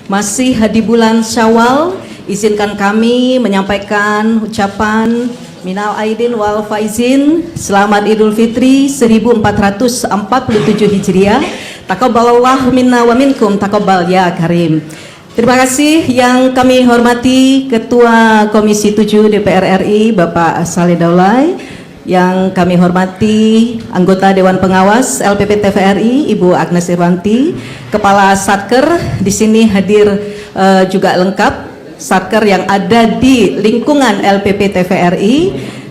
Masih di bulan Syawal, izinkan kami menyampaikan ucapan Minal Aidin wal Faizin, Selamat Idul Fitri 1447 Hijriah. Taqabbalallahu minna wa minkum, taqabbal ya karim. Terima kasih yang kami hormati Ketua Komisi 7 DPR RI Bapak Saleh Daulay, yang kami hormati anggota Dewan Pengawas LPP TVRI Ibu Agnes Irwanti, Kepala Satker di sini hadir juga lengkap Satker yang ada di lingkungan LPP TVRI,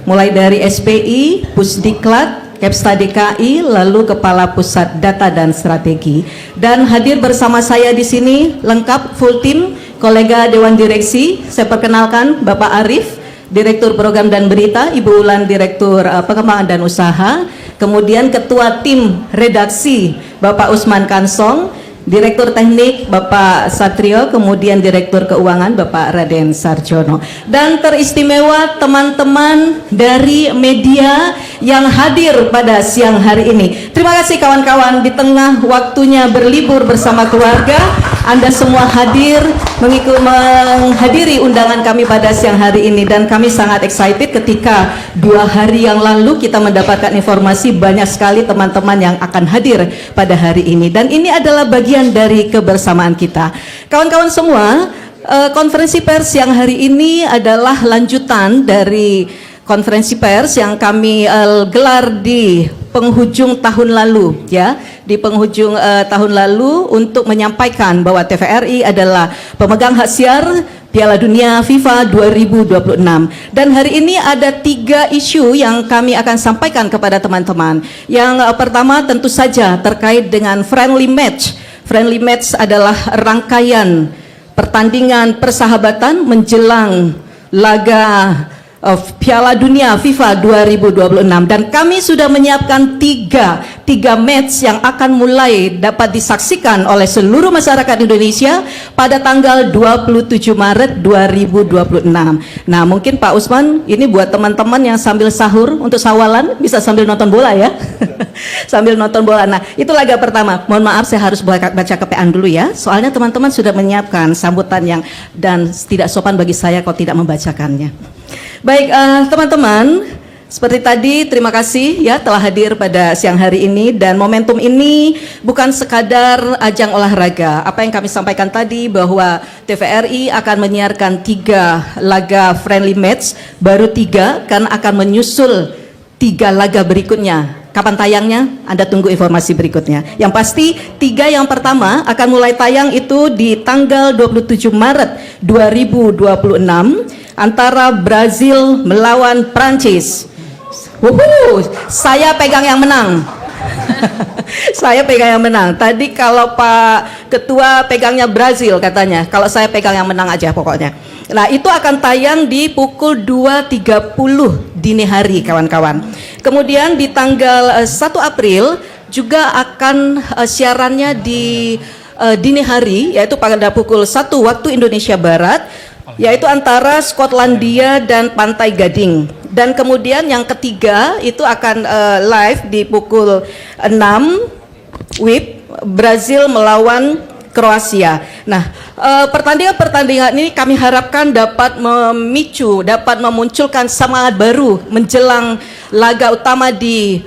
mulai dari SPI, Pusdiklat, Kepsta DKI, lalu Kepala Pusat Data dan Strategi. Dan hadir bersama saya di sini lengkap full tim kolega Dewan Direksi. Saya perkenalkan Bapak Arif, Direktur Program dan Berita, Ibu Ulan, Direktur Pengembangan dan Usaha, kemudian Ketua Tim Redaksi Bapak Usman Kansong, Direktur Teknik Bapak Satrio, kemudian Direktur Keuangan Bapak Raden Sarjono, dan teristimewa teman-teman dari media yang hadir pada siang hari ini. Terima kasih kawan-kawan, di tengah waktunya berlibur bersama keluarga, Anda semua hadir menghadiri undangan kami pada siang hari ini, dan kami sangat excited ketika 2 hari yang lalu kita mendapatkan informasi banyak sekali teman-teman yang akan hadir pada hari ini, dan ini adalah bagian dari kebersamaan kita. Kawan-kawan semua, konferensi pers yang hari ini adalah lanjutan dari konferensi pers yang kami gelar di penghujung tahun lalu, ya, di penghujung tahun lalu, untuk menyampaikan bahwa TVRI adalah pemegang hak siar Piala Dunia FIFA 2026. Dan hari ini ada 3 isu yang kami akan sampaikan kepada teman-teman. Yang pertama tentu saja terkait dengan friendly match. Friendly match adalah rangkaian pertandingan persahabatan menjelang laga Piala Dunia FIFA 2026, dan kami sudah menyiapkan tiga match yang akan mulai dapat disaksikan oleh seluruh masyarakat Indonesia pada tanggal 27 Maret 2026. Nah, mungkin Pak Usman, ini buat teman-teman yang sambil sahur untuk sawalan bisa sambil nonton bola ya. Sambil nonton bola. Nah, itu laga pertama. Mohon maaf, saya harus baca kepean dulu ya, soalnya teman-teman sudah menyiapkan sambutan yang dan tidak sopan bagi saya kalau tidak membacakannya. Baik, teman-teman, seperti tadi, terima kasih ya telah hadir pada siang hari ini, dan momentum ini bukan sekadar ajang olahraga. Apa yang kami sampaikan tadi bahwa TVRI akan menyiarkan 3 laga friendly match, baru 3 kan akan menyusul 3 laga berikutnya. Kapan tayangnya? Anda tunggu informasi berikutnya. Yang pasti 3 yang pertama akan mulai tayang itu di tanggal 27 Maret 2026 antara Brazil melawan Prancis. Saya pegang yang menang. Saya pegang yang menang. Tadi kalau Pak Ketua pegangnya Brazil katanya. Kalau saya pegang yang menang aja pokoknya. Nah, itu akan tayang di pukul 2.30 dini hari, kawan-kawan. Kemudian di tanggal 1 April juga akan siarannya di dini hari, yaitu pada pukul 1 waktu Indonesia Barat, yaitu antara Skotlandia dan Pantai Gading. Dan kemudian yang ketiga itu akan live di pukul 6 WIB, Brazil melawan Kroasia. Nah, pertandingan-pertandingan ini kami harapkan dapat memicu, dapat memunculkan semangat baru menjelang laga utama di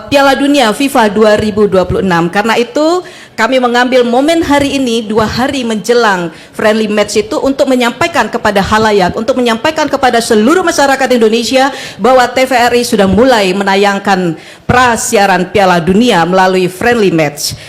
Piala Dunia FIFA 2026. Karena itu kami mengambil momen hari ini, 2 hari menjelang friendly match itu, untuk menyampaikan kepada halayak, untuk menyampaikan kepada seluruh masyarakat Indonesia bahwa TVRI sudah mulai menayangkan prasiaran Piala Dunia melalui friendly match.